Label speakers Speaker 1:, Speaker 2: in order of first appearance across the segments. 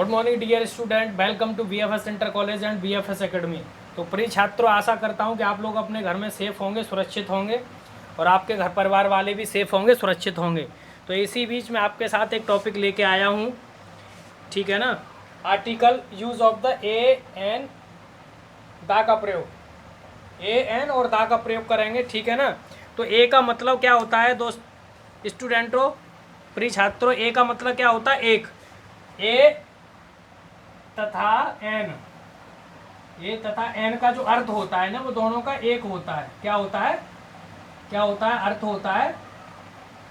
Speaker 1: Good morning dear student, welcome to VFS inter college and VFS academy. तो प्रिय छात्रों, आशा करता हूं कि आप लोग अपने घर में सेफ़ होंगे, सुरक्षित होंगे और आपके घर परिवार वाले भी सेफ़ होंगे, सुरक्षित होंगे। तो इसी बीच में आपके साथ एक टॉपिक लेके आया हूं, ठीक है ना। Article use of the a an, the का प्रयोग। ए एन और दा का प्रयोग करेंगे, ठीक है ना। तो ए का मतलब क्या होता है दोस्त स्टूडेंटों, प्रिय छात्रों, ए का मतलब क्या होता है? एक। ए तथा एन, ए तथा एन का जो अर्थ होता है ना, वो दोनों का एक होता है। क्या होता है? क्या होता है? अर्थ होता है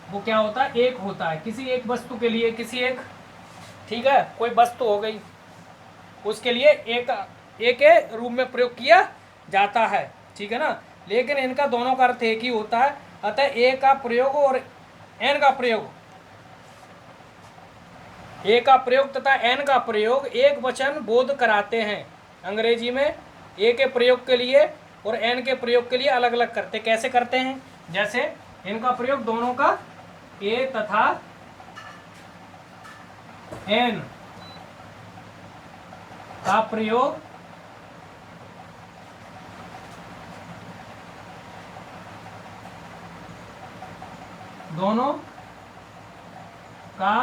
Speaker 1: वो क्या होता है? एक होता है। किसी एक वस्तु के लिए, किसी एक, ठीक है, कोई वस्तु हो गई, उसके लिए एक एक के रूप में प्रयोग किया जाता है, ठीक है ना। लेकिन इनका दोनों का अर्थ एक ही होता है। अतः ए का प्रयोग और एन का प्रयोग, ए का प्रयोग तथा एन का प्रयोग एक वचन बोध कराते हैं। अंग्रेजी में ए के प्रयोग के लिए और एन के प्रयोग के लिए अलग अलग करते। कैसे करते हैं? जैसे इनका प्रयोग दोनों का, ए तथा एन का प्रयोग दोनों का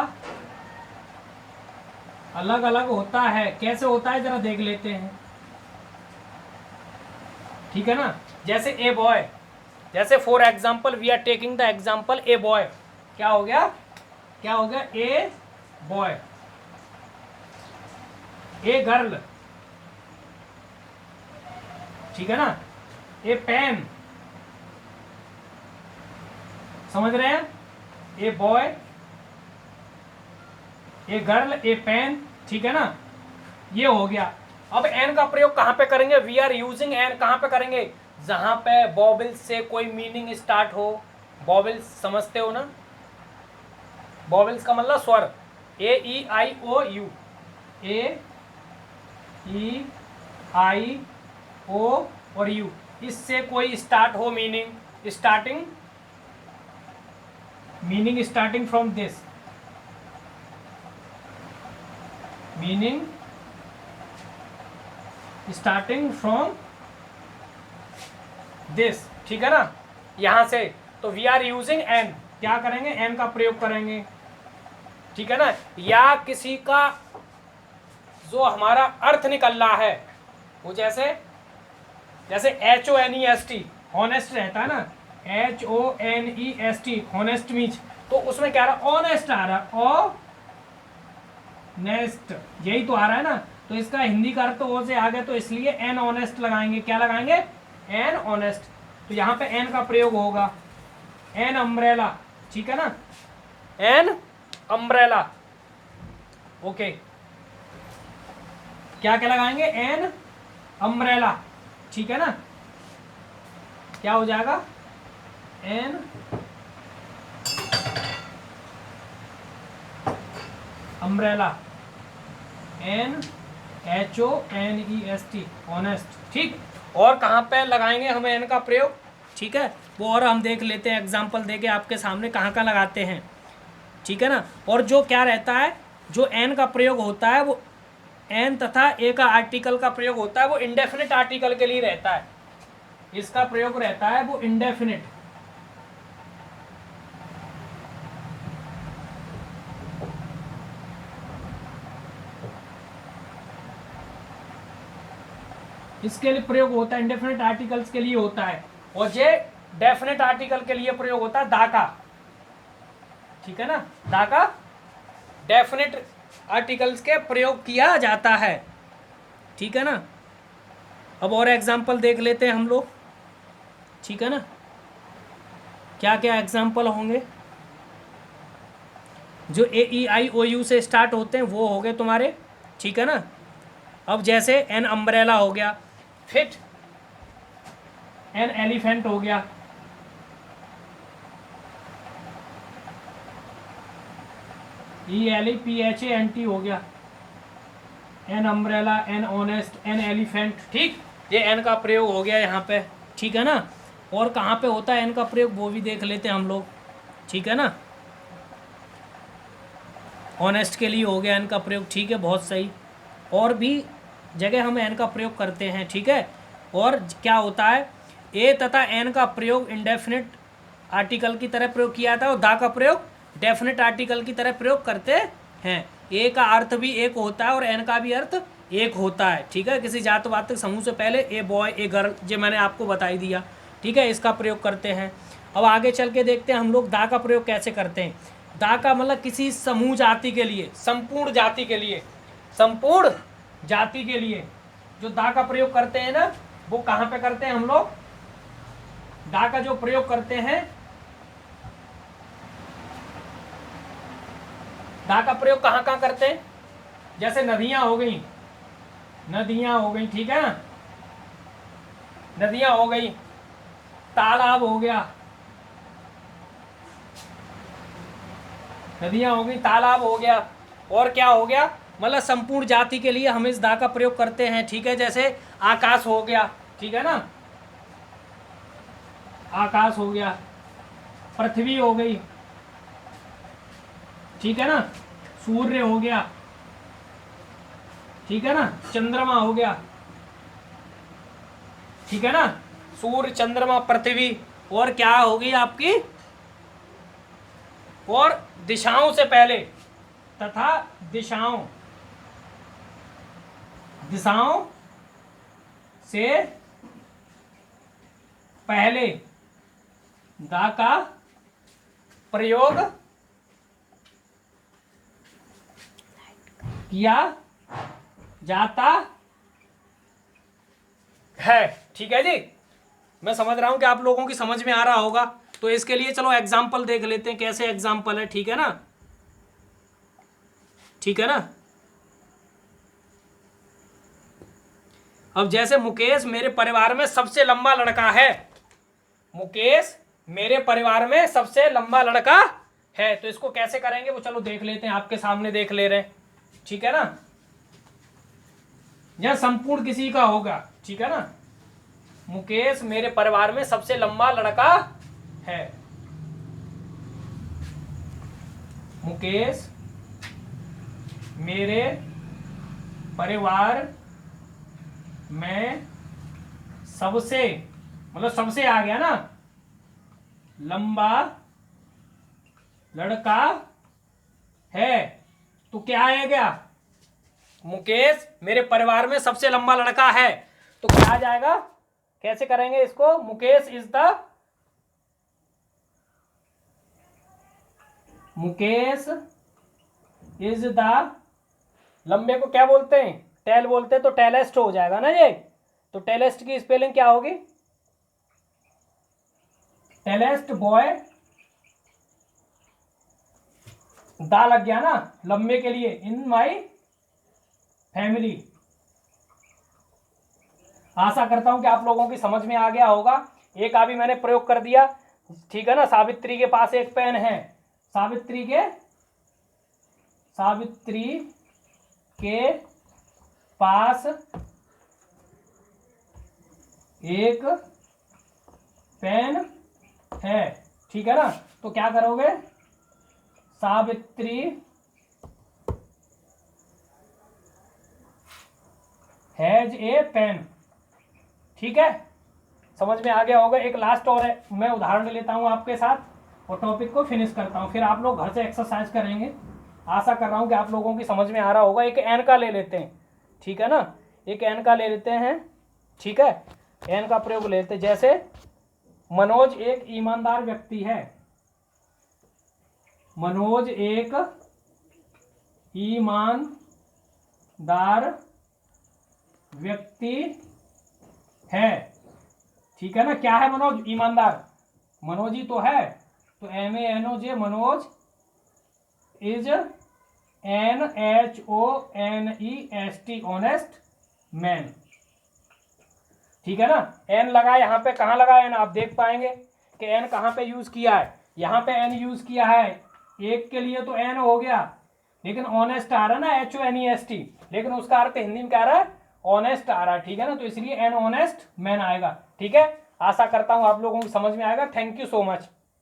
Speaker 1: अलग अलग होता है। कैसे होता है जरा देख लेते हैं, ठीक है ना। जैसे ए बॉय, जैसे for example we are taking the example a boy. क्या हो गया? क्या हो गया? ए बॉय। ए गर्ल, ठीक है ना। ए पेन, समझ रहे हैं? A boy, a girl, a pen, ठीक है ना। ये हो गया। अब एन का प्रयोग कहां पे करेंगे? वी आर यूजिंग एन कहां पे करेंगे? जहां पे वॉवेल्स से कोई मीनिंग स्टार्ट हो। वॉवेल्स समझते हो ना? वॉवेल्स का मतलब स्वर। ए ई आई ओ यू, ए ई आई ओ और यू, इससे कोई स्टार्ट हो meaning, starting, meaning starting from this, meaning starting from this, ठीक है ना, यहां से। तो वी आर यूजिंग एन, क्या करेंगे? एन का प्रयोग करेंगे, ठीक है ना। या किसी का जो हमारा अर्थ निकल रहा है, वो जैसे HONEST, हॉनेस्ट रहता है ना, HONEST, हॉनेस्ट मीन्स, तो उसमें क्या आ रहा? ऑनेस्ट आ रहा, नेस्ट, यही तो आ रहा है ना। तो इसका हिंदी का अर्थ तो ओ से आ गया, तो इसलिए एन ऑनेस्ट लगाएंगे। क्या लगाएंगे? An honest. तो यहाँ पे एन का प्रयोग होगा, एन अम्ब्रेला, ठीक है ना, एन अम्ब्रेला। ओके, क्या क्या लगाएंगे? एन अम्ब्रेला, ठीक है ना। क्या हो जाएगा? एन अम्ब्रेला, NHONEST, ऑनेस्ट, ठीक। और कहाँ पे लगाएंगे हम एन का प्रयोग, ठीक है, वो और हम देख लेते हैं, एग्जाम्पल देके आपके सामने कहाँ कहाँ लगाते हैं, ठीक है ना। और जो क्या रहता है, जो एन का प्रयोग होता है, वो एन तथा ए का आर्टिकल का प्रयोग होता है, वो इंडेफिनिट आर्टिकल के लिए रहता है। इसका प्रयोग रहता है वो इंडेफिनिट, इसके लिए प्रयोग होता है, इंडेफिनिट आर्टिकल्स के लिए होता है। और ये डेफिनेट आर्टिकल के लिए प्रयोग होता है दा का, ठीक है ना। दा का डेफिनेट आर्टिकल्स के प्रयोग किया जाता है, ठीक है ना। अब और एग्जाम्पल देख लेते हैं हम लोग, ठीक है ना। क्या क्या एग्जाम्पल होंगे? जो AEIOU से स्टार्ट होते हैं वो हो गए तुम्हारे, ठीक है ना। अब जैसे एन अम्ब्रेला हो गया, फिट, एन एलिफेंट हो गया, ELEPHANT हो गया, an umbrella, an honest, an elephant, ठीक। ये एन का प्रयोग हो गया यहाँ पे, ठीक है ना। और कहाँ पे होता है एन का प्रयोग वो भी देख लेते हैं हम लोग, ठीक है ना। ऑनेस्ट के लिए हो गया एन का प्रयोग, ठीक है, बहुत सही। और भी जगह हम एन का प्रयोग करते हैं, ठीक है। और क्या होता है, ए तथा एन का प्रयोग इंडेफिनिट आर्टिकल की तरह प्रयोग किया जाता है और दा का प्रयोग डेफिनिट आर्टिकल की तरह प्रयोग करते हैं। ए का अर्थ भी एक होता है और एन का भी अर्थ एक होता है, ठीक है। किसी जात वातक समूह से पहले ए बॉय ए गर्ल, जो मैंने आपको बताई दिया, ठीक है, इसका प्रयोग करते हैं। अब आगे चल के देखते हैं हम लोग दा का प्रयोग कैसे करते हैं। दा का मतलब किसी समूह जाति के लिए, संपूर्ण जाति के लिए, संपूर्ण जाति के लिए जो दा का प्रयोग करते हैं ना, वो कहाँ पे करते हैं हम लोग। दा का जो प्रयोग करते हैं, दा का प्रयोग कहाँ कहाँ करते हैं। जैसे नदियां हो गई, नदियां हो गई, ठीक है ना, नदियां हो गई, तालाब हो गया, नदियां हो गई, तालाब हो गया, और क्या हो गया, मतलब संपूर्ण जाति के लिए हम इस दा का प्रयोग करते हैं, ठीक है। जैसे आकाश हो गया, ठीक है ना, आकाश हो गया, पृथ्वी हो गई, ठीक है ना, सूर्य हो गया, ठीक है ना, चंद्रमा हो गया, ठीक है ना, सूर्य, चंद्रमा, पृथ्वी, और क्या होगी आपकी, और दिशाओं से पहले तथा दिशाओं, दिशाओं से पहले दा का प्रयोग किया जाता है, ठीक है जी। मैं समझ रहा हूं कि आप लोगों की समझ में आ रहा होगा। तो इसके लिए चलो एग्जाम्पल देख लेते हैं, कैसे एग्जाम्पल है, ठीक है ना, ठीक है ना। अब जैसे मुकेश मेरे परिवार में सबसे लंबा लड़का है, मुकेश मेरे परिवार में सबसे लंबा लड़का है, तो इसको कैसे करेंगे वो चलो देख लेते हैं, आपके सामने देख ले रहे हैं, ठीक है ना। यह संपूर्ण किसी का होगा, ठीक है ना, मुकेश मेरे परिवार में सबसे लंबा लड़का है, मुकेश मेरे परिवार में सबसे, मतलब सबसे आ गया ना, लंबा लड़का है, तो क्या आएगा, मुकेश मेरे परिवार में सबसे लंबा लड़का है, तो क्या आ जाएगा, कैसे करेंगे इसको, Mukesh is the, Mukesh is the, लंबे को क्या बोलते हैं, टेल बोलते हैं, तो टेलेस्ट हो जाएगा ना ये। तो टेलेस्ट की स्पेलिंग क्या होगी, टेलेस्ट बॉय, दा लग गया ना लंबे के लिए, इन माई फैमिली। आशा करता हूं कि आप लोगों की समझ में आ गया होगा। एक अभी मैंने प्रयोग कर दिया, ठीक है ना, सावित्री के पास एक पेन है, सावित्री के पास एक पेन है, ठीक है ना, तो क्या करोगे, सावित्री हैज ए पेन, ठीक है, समझ में आ गया होगा। एक लास्ट और है, मैं उदाहरण लेता हूं आपके साथ और टॉपिक को फिनिश करता हूं, फिर आप लोग घर से एक्सरसाइज करेंगे। आशा कर रहा हूं कि आप लोगों की समझ में आ रहा होगा। एक एन का ले लेते हैं, ठीक है ना, एक एन का ले लेते हैं, ठीक है, एन का प्रयोग लेते हैं। जैसे मनोज एक ईमानदार व्यक्ति है, मनोज एक ईमानदार व्यक्ति है, ठीक है ना, क्या है मनोज, ईमानदार, मनोज ही तो है, तो MANOJ, Manoj is NHONEST, honest man, ठीक है ना। एन लगा यहाँ पे, कहाँ लगा एन, आप देख पाएंगे कि एन कहाँ पे यूज किया है, यहाँ पे एन यूज किया है, एक के लिए तो एन हो गया, लेकिन ऑनेस्ट आ रहा है ना, HONEST, लेकिन उसका अर्थ हिंदी में क्या आ रहा है, ऑनेस्ट आ रहा है, ठीक है ना, तो इसलिए एन ऑनेस्ट मैन आएगा, ठीक है। आशा करता हूं आप लोगों को समझ में आएगा। Thank you so much.